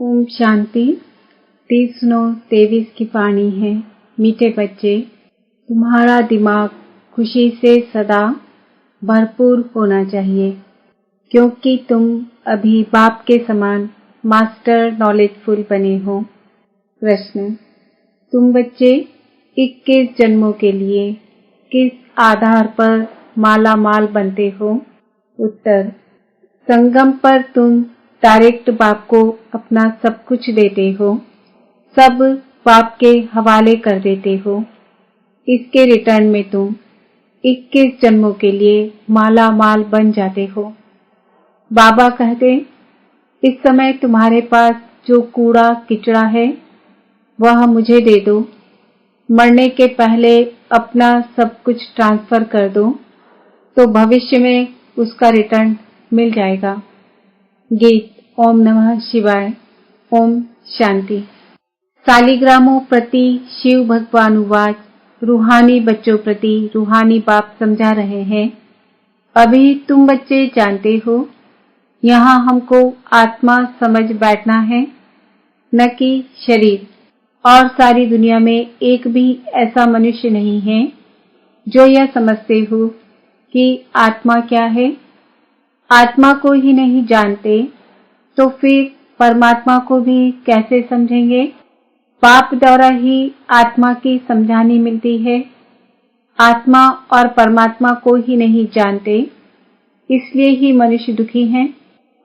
ओम शांति। 30/9/23 की वाणी है। मीठे बच्चे, तुम्हारा दिमाग खुशी से सदा भरपूर होना चाहिए, क्योंकि तुम अभी बाप के समान मास्टर नॉलेजफुल बने हो। प्रश्न: तुम बच्चे 21 जन्मों के लिए किस आधार पर माला माल बनते हो? उत्तर: संगम पर तुम डायरेक्ट बाप को अपना सब कुछ देते हो, सब बाप के हवाले कर देते हो। इसके रिटर्न में तुम 21 जन्मों के लिए माला माल बन जाते हो। बाबा कहते, इस समय तुम्हारे पास जो कूड़ा किचड़ा है वह मुझे दे दो। मरने के पहले अपना सब कुछ ट्रांसफर कर दो, तो भविष्य में उसका रिटर्न मिल जाएगा। गीत। ओम नमः शिवाय। ओम शांति। सालिग्रामों प्रति शिव भगवान उवाच। रूहानी बच्चों प्रति रूहानी बाप समझा रहे हैं। अभी तुम बच्चे जानते हो, यहाँ हमको आत्मा समझ बैठना है, न कि शरीर। और सारी दुनिया में एक भी ऐसा मनुष्य नहीं है जो यह समझते हो कि आत्मा क्या है। आत्मा को ही नहीं जानते तो फिर परमात्मा को भी कैसे समझेंगे? बाप द्वारा ही आत्मा की समझानी मिलती है। आत्मा और परमात्मा को ही नहीं जानते, इसलिए ही मनुष्य दुखी हैं।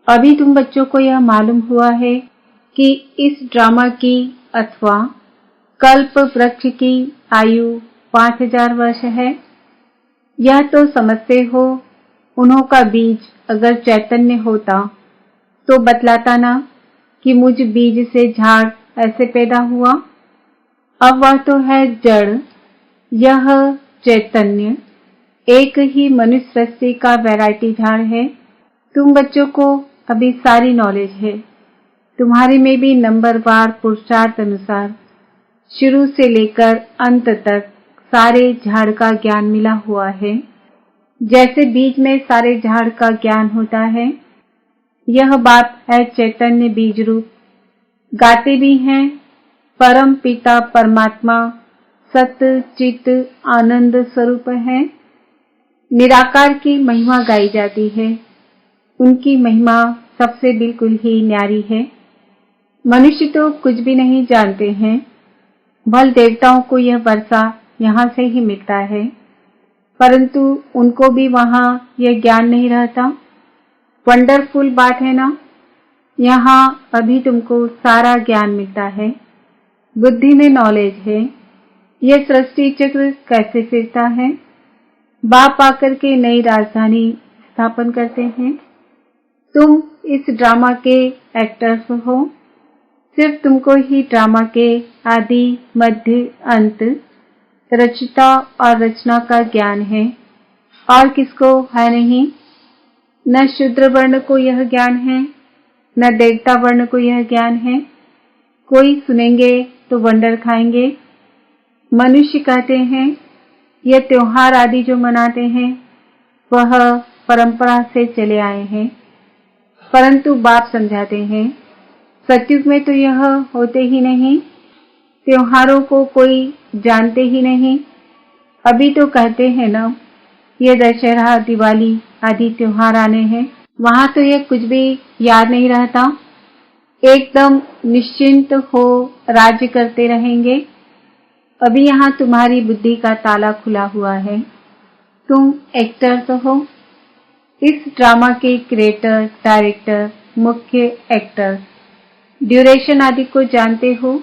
अभी तुम बच्चों को यह मालूम हुआ है कि इस ड्रामा की अथवा कल्प वृक्ष की आयु 5000 वर्ष है। यह तो समझते हो, उन्हों का बीज अगर चैतन्य होता तो बतलाता ना कि मुझ बीज से झाड़ ऐसे पैदा हुआ। अब वह तो है जड़, यह चैतन्य एक ही मनुष्य सृष्टि का वैरायटी झाड़ है। तुम बच्चों को अभी सारी नॉलेज है। तुम्हारे में भी नंबरवार पुरुषार्थ अनुसार शुरू से लेकर अंत तक सारे झाड़ का ज्ञान मिला हुआ है। जैसे बीज में सारे झाड़ का ज्ञान होता है, यह बात है चैतन्य बीज रूप। गाते भी हैं, परम पिता परमात्मा सत्य चित आनंद स्वरूप है। निराकार की महिमा गाई जाती है। उनकी महिमा सबसे बिल्कुल ही न्यारी है। मनुष्य तो कुछ भी नहीं जानते हैं। बल देवताओं को यह वर्षा यहाँ से ही मिलता है, परंतु उनको भी वहाँ यह ज्ञान नहीं रहता। वंडरफुल बात है ना। यहाँ अभी तुमको सारा ज्ञान मिलता है। बुद्धि में नॉलेज है। यह सृष्टि चक्र कैसे फिरता है। बाप आकर के नई राजधानी स्थापन करते हैं। तुम इस ड्रामा के एक्टर्स हो। सिर्फ तुमको ही ड्रामा के आदि मध्य अंत, रचता और रचना का ज्ञान है, और किसको है नहीं। न शूद्र वर्ण को यह ज्ञान है, न देवता वर्ण को यह ज्ञान है। कोई सुनेंगे तो वंडर खाएंगे। मनुष्य कहते हैं यह त्योहार आदि जो मनाते हैं वह परंपरा से चले आए हैं, परंतु बाप समझाते हैं सतयुग में तो यह होते ही नहीं। त्योहारों को कोई जानते ही नहीं। अभी तो कहते हैं ना, ये दशहरा दिवाली आदि त्योहार आने हैं, वहां तो ये कुछ भी याद नहीं रहता। एकदम निश्चिंत हो राज्य करते रहेंगे। अभी यहाँ तुम्हारी बुद्धि का ताला खुला हुआ है। तुम एक्टर्स हो। इस ड्रामा के क्रिएटर, डायरेक्टर, मुख्य एक्टर, ड्यूरेशन आदि को जानते हो।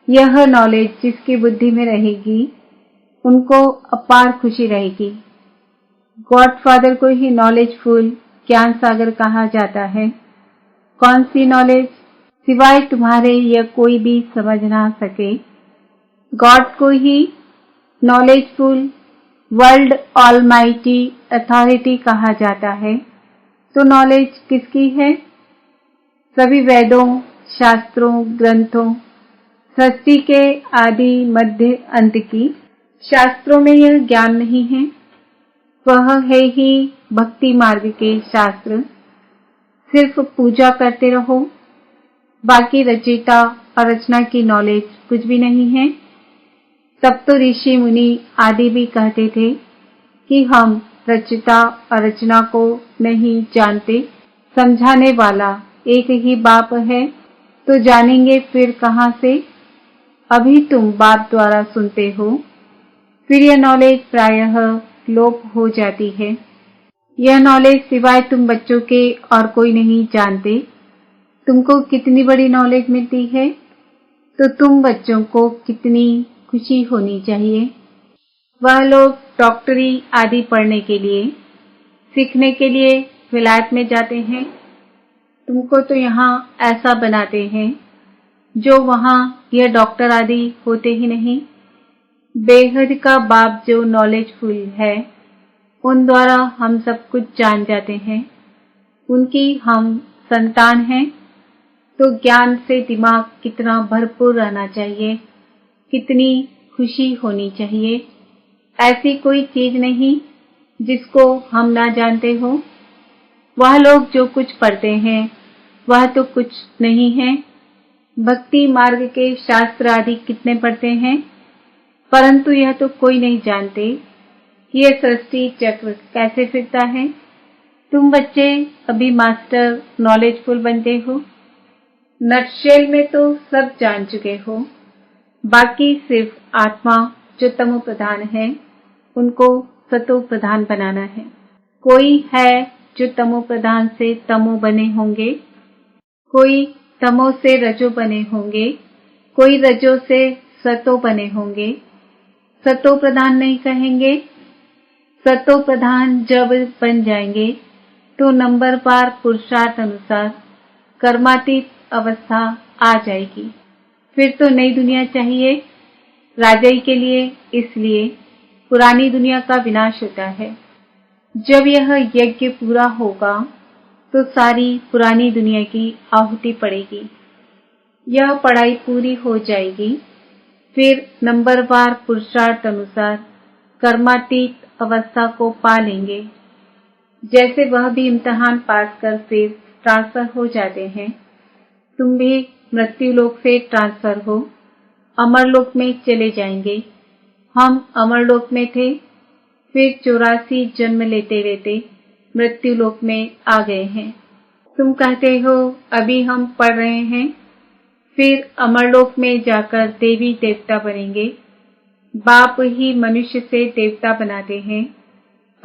यह नॉलेज जिसकी बुद्धि में रहेगी उनको अपार खुशी रहेगी। गॉडफादर को ही नॉलेजफुल ज्ञान सागर कहा जाता है। कौन सी नॉलेज? सिवाय तुम्हारे यह कोई भी समझ ना सके। गॉड को ही नॉलेजफुल वर्ल्ड ऑलमाइटी अथॉरिटी कहा जाता है। तो नॉलेज किसकी है? सभी वेदों, शास्त्रों, ग्रंथों, सृष्टि के आदि मध्य अंत की। शास्त्रों में यह ज्ञान नहीं है। वह है ही भक्ति मार्ग के शास्त्र। सिर्फ पूजा करते रहो। बाकी रचयिता और रचना की नॉलेज कुछ भी नहीं है। तब तो ऋषि मुनि आदि भी कहते थे कि हम रचयिता और रचना को नहीं जानते, समझाने वाला एक ही बाप है, तो जानेंगे फिर कहाँ से। अभी तुम बाप द्वारा सुनते हो, फिर यह नॉलेज प्रायः लोप हो जाती है। यह नॉलेज सिवाय तुम बच्चों के और कोई नहीं जानते। तुमको कितनी बड़ी नॉलेज मिलती है, तो तुम बच्चों को कितनी खुशी होनी चाहिए। वह लोग डॉक्टरी आदि पढ़ने के लिए, सीखने के लिए विलायत में जाते हैं। तुमको तो यहाँ ऐसा बनाते हैं जो वहाँ यह डॉक्टर आदि होते ही नहीं। बेहद का बाप जो नॉलेजफुल है, उन द्वारा हम सब कुछ जान जाते हैं। उनकी हम संतान हैं, तो ज्ञान से दिमाग कितना भरपूर रहना चाहिए, कितनी खुशी होनी चाहिए। ऐसी कोई चीज नहीं जिसको हम ना जानते हो। वह लोग जो कुछ पढ़ते हैं वह तो कुछ नहीं है। भक्ति मार्ग के शास्त्र आदि कितने पढ़ते हैं, परंतु यह तो कोई नहीं जानते कि यह सृष्टि चक्र कैसे फिरता है। तुम बच्चे अभी मास्टर नॉलेजफुल बनते हो। नटशेल में तो सब जान चुके हो। बाकी सिर्फ आत्मा जो तमो प्रधान है, उनको सतो प्रधान बनाना है। कोई है जो तमो प्रधान से तमो बने होंगे, कोई तमो से रजो बने होंगे, कोई रजो से सतो बने होंगे। सतो प्रधान नहीं कहेंगे। सतो प्रधान जब बन जाएंगे तो नंबरवार पुरुषार्थ अनुसार कर्मातीत अवस्था आ जाएगी। फिर तो नई दुनिया चाहिए राजाई के लिए। इसलिए पुरानी दुनिया का विनाश होता है। जब यह यज्ञ पूरा होगा तो सारी पुरानी दुनिया की आहुति पड़ेगी। यह पढ़ाई पूरी हो जाएगी, फिर नंबरवार पुरुषार्थ अनुसार कर्मातीत अवस्था को पा लेंगे। जैसे वह भी इम्तिहान पास कर फिर ट्रांसफर हो जाते हैं, तुम भी मृत्यु लोक से ट्रांसफर हो अमरलोक में चले जाएंगे। हम अमरलोक में थे, फिर 84 जन्म लेते लेते मृत्यु लोक में आ गए हैं। तुम कहते हो अभी हम पढ़ रहे हैं, फिर अमरलोक में जाकर देवी देवता बनेंगे। बाप ही मनुष्य से देवता बनाते हैं।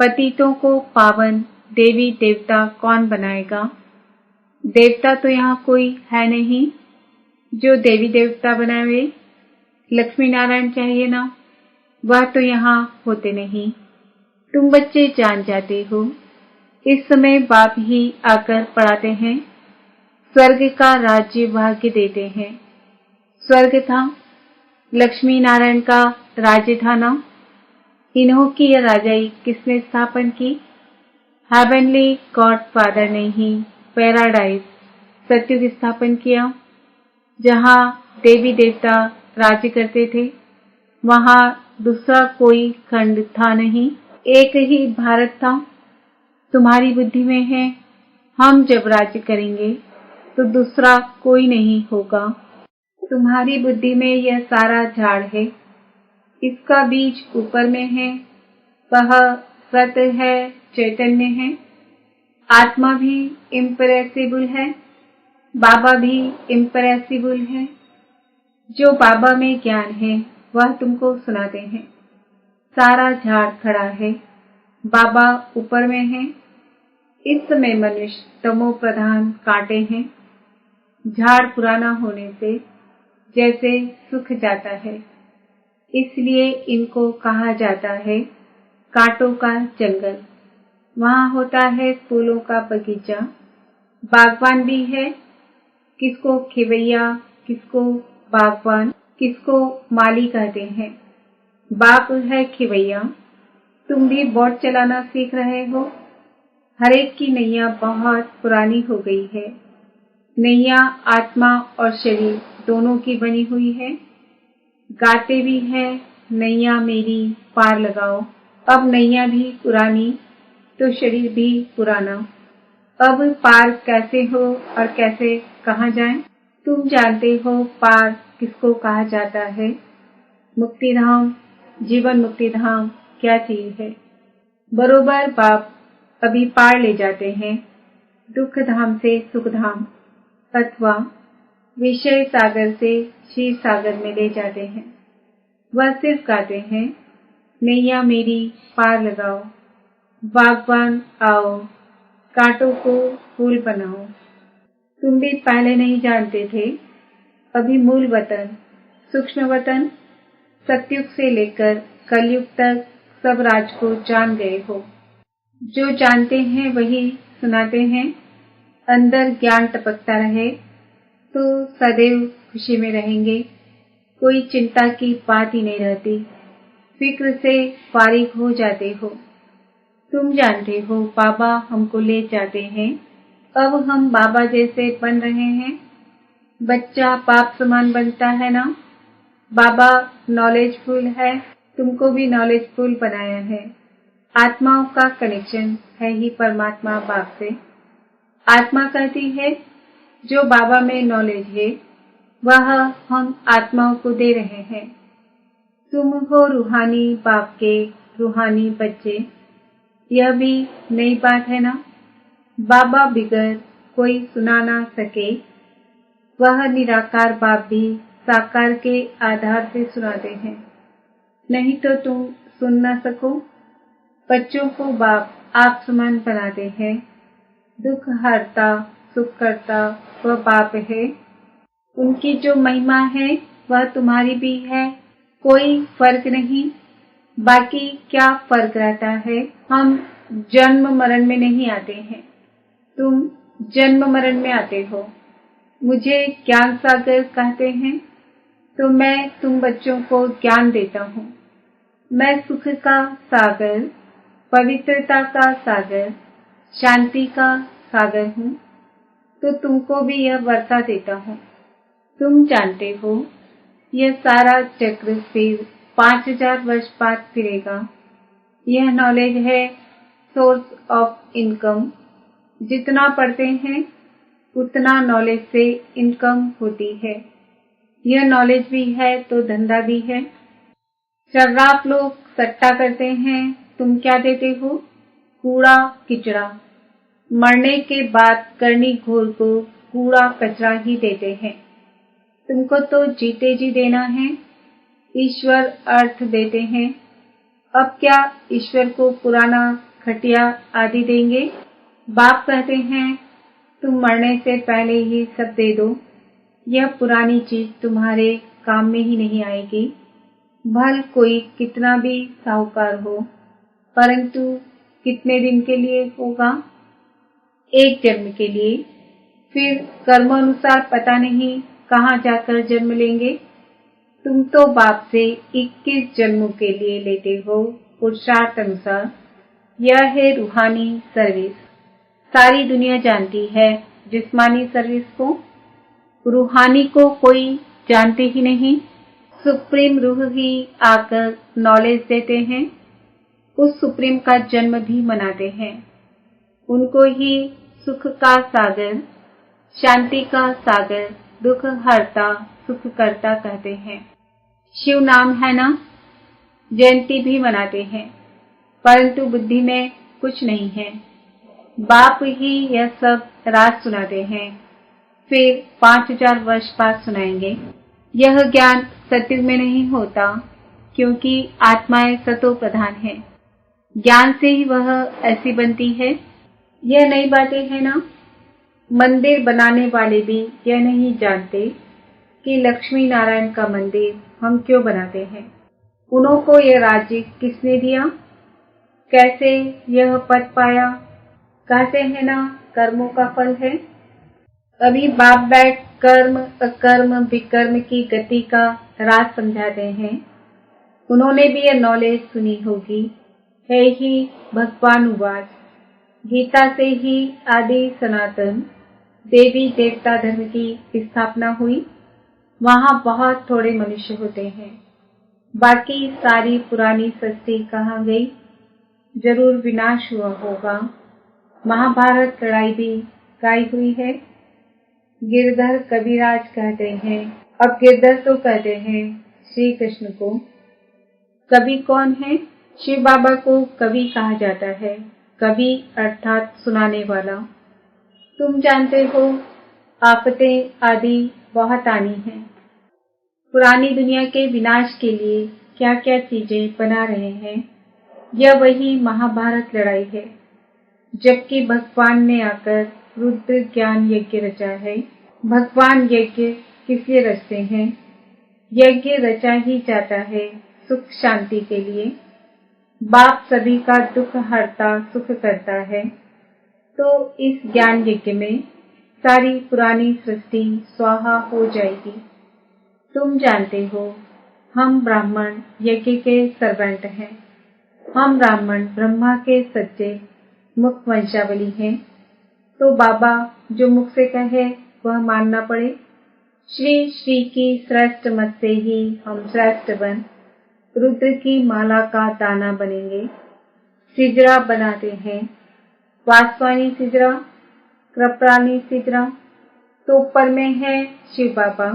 पतितों को पावन देवी देवता कौन बनाएगा। देवता तो यहाँ कोई है नहीं जो देवी देवता बनावे। लक्ष्मी नारायण चाहिए ना, वह तो यहाँ होते नहीं। तुम बच्चे जान जाते हो। इस समय बाप ही आकर पढ़ाते हैं, स्वर्ग का राज्य भाग्य देते हैं। स्वर्ग था, लक्ष्मी नारायण का राज्य था ना। इन्हों की यह राजाई किसने स्थापन की। हेवनली गॉड फादर ने ही पैराडाइज सत्युग स्थापन किया। जहाँ देवी देवता राज्य करते थे, वहाँ दूसरा कोई खंड था नहीं, एक ही भारत था। तुम्हारी बुद्धि में है हम जब राज्य करेंगे तो दूसरा कोई नहीं होगा। तुम्हारी बुद्धि में यह सारा झाड़ है, इसका बीज ऊपर में है, वह सत्य है, चैतन्य है। आत्मा भी इम्प्रेसिबल है, बाबा भी इम्प्रेसिबल है। जो बाबा में ज्ञान है वह तुमको सुनाते हैं। सारा झाड़ खड़ा है, बाबा ऊपर में है। इस समय मनुष्य तमो प्रधान कांटे हैं। झाड़ पुराना होने से जैसे सूख जाता है, इसलिए इनको कहा जाता है कांटों का जंगल। वहाँ होता है फूलों का बगीचा। बागवान भी है, किसको खिवैया, किसको बागवान, किसको माली कहते हैं। बाप है खिवैया। तुम भी बोट चलाना सीख रहे हो। हरेक की नैया बहुत पुरानी हो गई है। नैया आत्मा और शरीर दोनों की बनी हुई है। गाते भी है नैया मेरी पार लगाओ। अब नैया भी पुरानी तो शरीर भी पुराना। अब पार कैसे हो और कैसे कहाँ जाएं? तुम जानते हो पार किसको कहा जाता है। मुक्तिधाम, जीवन मुक्तिधाम क्या चीज है। बरोबर बाप अभी पार ले जाते हैं दुख धाम से सुख धाम, अथवा विषय सागर से क्षीर सागर में ले जाते हैं। वह सिर्फ गाते हैं, नैया मेरी पार लगाओ, बागबान आओ, कांटों को फूल बनाओ। तुम भी पहले नहीं जानते थे, अभी मूल वतन, सूक्ष्म वतन, सतयुग से लेकर कलयुग तक सब राज को जान गए हो। जो जानते हैं वही सुनाते हैं। अंदर ज्ञान टपकता रहे तो सदैव खुशी में रहेंगे। कोई चिंता की बात ही नहीं रहती, फिक्र से फारिग हो जाते हो। तुम जानते हो बाबा हमको ले जाते हैं, अब हम बाबा जैसे बन रहे हैं। बच्चा बाप समान बनता है ना। बाबा नॉलेजफुल है, तुमको भी नॉलेजफुल बनाया है। आत्माओं का कनेक्शन है ही परमात्मा बाप से। आत्मा कहती है जो बाबा में नॉलेज है वह हम आत्माओं को दे रहे हैं। तुम हो रूहानी बाप के रूहानी बच्चे, यह भी नई बात है ना। बाबा बिगर कोई सुना ना सके, वह निराकार बाप भी साकार के आधार से सुनाते हैं, नहीं तो तुम सुन ना सको। बच्चों को बाप आप समान बनाते हैं। दुख हरता सुख करता वह बाप है। उनकी जो महिमा है वह तुम्हारी भी है, कोई फर्क नहीं। बाकी क्या फर्क रहता है। हम जन्म मरण में नहीं आते हैं, तुम जन्म मरण में आते हो। मुझे ज्ञान सागर कहते हैं तो मैं तुम बच्चों को ज्ञान देता हूँ। मैं सुख का सागर, पवित्रता का सागर, शांति का सागर हूँ, तो तुमको भी यह वर्षा देता हूँ। तुम जानते हो यह सारा चक्र फिर 5000 वर्ष बाद फिरेगा। यह नॉलेज है सोर्स ऑफ इनकम। जितना पढ़ते हैं उतना नॉलेज से इनकम होती है। यह नॉलेज भी है तो धंधा भी है। शर्राफ लोग सट्टा करते हैं, तुम क्या देते हो? कूड़ा किचड़ा। मरने के बाद करनी घोर को कूड़ा कचरा ही देते हैं। तुमको तो जीते जी देना है। ईश्वर अर्थ देते हैं। अब क्या ईश्वर को पुराना खटिया आदि देंगे? बाप कहते हैं तुम मरने से पहले ही सब दे दो। यह पुरानी चीज तुम्हारे काम में ही नहीं आएगी। भल कोई कितना भी साहूकार हो, परंतु कितने दिन के लिए होगा? एक जन्म के लिए। फिर कर्मानुसार पता नहीं कहाँ जाकर जन्म लेंगे। तुम तो बाप से 21 जन्मों के लिए लेते हो पुरुषार्थ अनुसार। यह है रूहानी सर्विस। सारी दुनिया जानती है जिस्मानी सर्विस को, रूहानी को कोई जानते ही नहीं। सुप्रीम रूह ही आकर नॉलेज देते हैं, उस सुप्रीम का जन्म भी मनाते हैं। उनको ही सुख का सागर, शांति का सागर, दुख हरता सुख करता कहते हैं। शिव नाम है ना, जयंती भी मनाते हैं, परंतु बुद्धि में कुछ नहीं है। बाप ही यह सब राज सुनाते हैं, फिर 5000 वर्ष बाद सुनाएंगे। यह ज्ञान सत्युग में नहीं होता, क्योंकि आत्माएं सतो प्रधान है। ज्ञान से ही वह ऐसी बनती है। यह नई बातें है ना। मंदिर बनाने वाले भी यह नहीं जानते कि लक्ष्मी नारायण का मंदिर हम क्यों बनाते हैं। उन्हों को यह राज्य किसने दिया, कैसे यह पद पाया। कहते हैं ना कर्मों का फल है। अभी बाप बैठ कर्म अकर्म विकर्म की गति का राज समझाते हैं। उन्होंने भी यह नॉलेज सुनी होगी। है ही भगवान उवाच, गीता से ही आदि सनातन देवी देवता धर्म की स्थापना हुई। वहाँ बहुत थोड़े मनुष्य होते हैं, बाकी सारी पुरानी सृष्टि कहाँ गई। जरूर विनाश हुआ होगा। महाभारत लड़ाई भी गाई हुई है। गिरधर कविराज कहते हैं, अब गिरधर तो कहते हैं श्री कृष्ण को। कवि कौन है? शिव बाबा को कवि कहा जाता है। कवि अर्थात सुनाने वाला। तुम जानते हो आफतें आदि बहुत आनी हैं। पुरानी दुनिया के विनाश के लिए क्या क्या चीजें बना रहे हैं। यह वही महाभारत लड़ाई है, जबकि भगवान ने आकर रुद्र ज्ञान यज्ञ रचा है। भगवान यज्ञ किस लिए रचते हैं? यज्ञ रचा ही जाता है सुख शांति के लिए। बाप सभी का दुख हरता सुख करता है। तो इस ज्ञान यज्ञ में सारी पुरानी सृष्टि स्वाहा हो जाएगी। तुम जानते हो हम ब्राह्मण यज्ञ के सर्वेंट हैं। हम ब्राह्मण ब्रह्मा के सच्चे मुख वंशावली हैं। तो बाबा जो मुख से कहे वह मानना पड़े। श्री श्री की श्रेष्ठ मत से ही हम श्रेष्ठ बन रुद्र की माला का दाना बनेंगे। सिजरा बनाते हैं, वासवानी सिजरा, कृपरानी सिजरा। तो ऊपर में है शिव बाबा,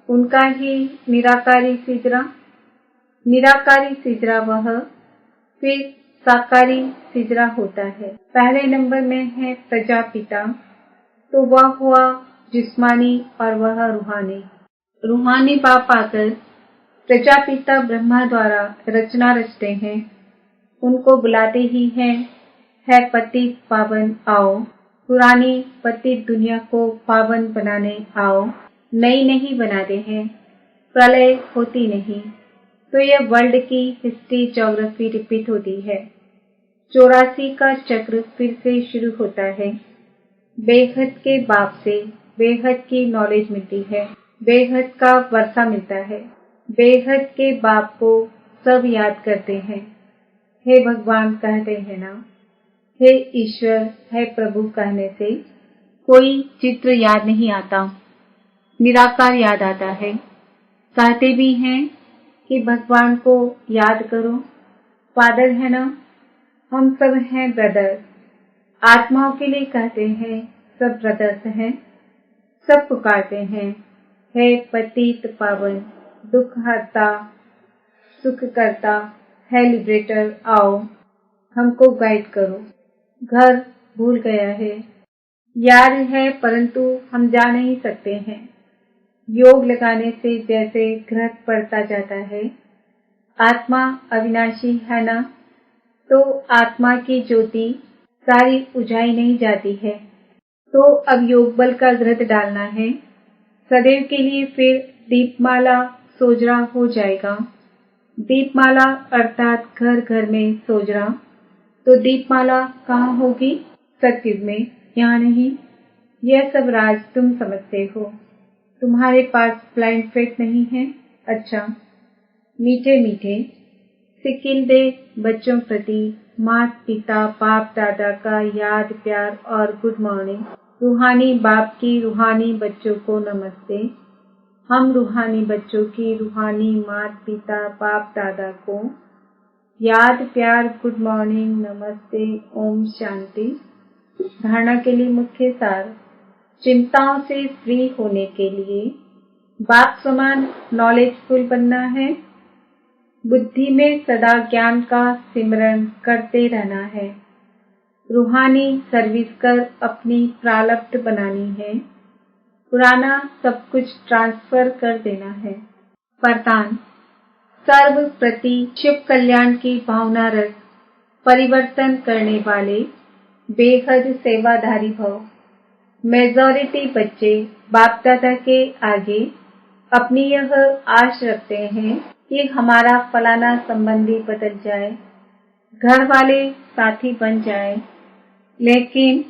उनका ही निराकारी सिजरा। निराकारी सिजरा वह फिर साकारी सिजरा होता है। पहले नंबर में है प्रजापिता, तो वह हुआ जिस्मानी और वह रूहानी। रूहानी बाप आकर प्रजापिता ब्रह्मा द्वारा रचना रचते हैं। उनको बुलाते ही हैं, है पतित पावन आओ। पुरानी पतित दुनिया को पावन बनाने आओ। नई नहीं बनाते हैं, प्रलय होती नहीं। तो यह वर्ल्ड की हिस्ट्री ज्योग्राफी रिपीट होती है। 84 का चक्र फिर से शुरू होता है। बेहद के बाप से बेहद की नॉलेज मिलती है, बेहद का वर्षा मिलता है। बेहद के बाप को सब याद करते हैं। हे भगवान कहते हैं ना, हे ईश्वर, हे प्रभु कहने से कोई चित्र याद नहीं आता, निराकार याद आता है। कहते भी हैं कि भगवान को याद करो। फादर है ना, हम सब हैं ब्रदर। आत्माओं के लिए कहते हैं सब ब्रदर्स हैं। सब पुकारते हैं, हे पतित पावन, दुख हरता सुख करता, है लिबरेटर आओ, हमको गाइड करो। घर भूल गया है, याद है परंतु हम जा नहीं सकते हैं। योग लगाने से जैसे ग्रह पड़ता जाता है। आत्मा अविनाशी है ना, तो आत्मा की ज्योति सारी उजाई नहीं जाती है। तो अब योग बल का घृत डालना है सदैव के लिए। फिर दीपमाला सोजरा हो जाएगा। दीपमाला अर्थात घर घर में सोजरा। तो दीपमाला कहाँ होगी? सतयुग में, यहाँ नहीं। यह सब राज तुम समझते हो, तुम्हारे पास ब्लाइंड फेथ नहीं है। अच्छा, मीठे मीठे सिकिल दे बच्चों प्रति माता पिता बाप दादा का याद प्यार और गुड मॉर्निंग। रूहानी बाप की रूहानी बच्चों को नमस्ते। हम रूहानी बच्चों की रूहानी माता पिता बाप दादा को याद प्यार गुड मॉर्निंग नमस्ते ओम शांति। धारणा के लिए मुख्य सार। चिंताओं से फ्री होने के लिए बाप समान नॉलेजफुल बनना है। बुद्धि में सदा ज्ञान का सिमरन करते रहना है। रूहानी सर्विस कर अपनी प्रारब्ध बनानी है। पुराना सब कुछ ट्रांसफर कर देना है। वरदान। सर्व प्रति शिव कल्याण की भावना रख परिवर्तन करने वाले बेहद सेवाधारी भव। मेजॉरिटी बच्चे बाप दादा के आगे अपनी यह आश रखते हैं कि हमारा फलाना संबंधी बदल जाए, घर वाले साथी बन जाए। लेकिन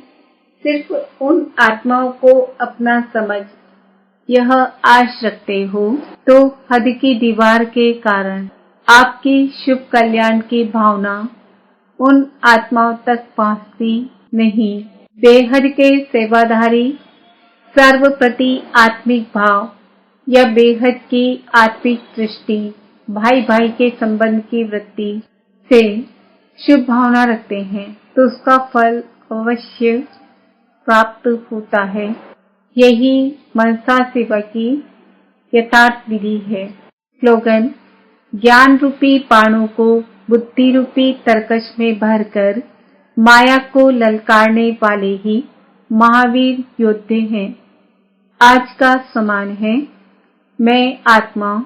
सिर्फ उन आत्माओं को अपना समझ यह आश रखते हो तो हद की दीवार के कारण आपकी शुभ कल्याण की भावना उन आत्माओं तक पहुंचती नहीं। बेहद के सेवाधारी सर्व प्रति आत्मिक भाव या बेहद की आत्मिक दृष्टि भाई भाई के संबंध की वृत्ति से शुभ भावना रखते हैं तो उसका फल अवश्य प्राप्त होता है। यही मनसा सेवा की यथार्थ विधि है। स्लोगन: ज्ञान रूपी बाणों को बुद्धि रूपी तरकश में भरकर माया को ललकारने वाले ही महावीर योद्धे हैं। आज का समान है, मैं आत्मा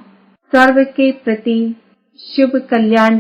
सर्व के प्रति शुभ कल्याण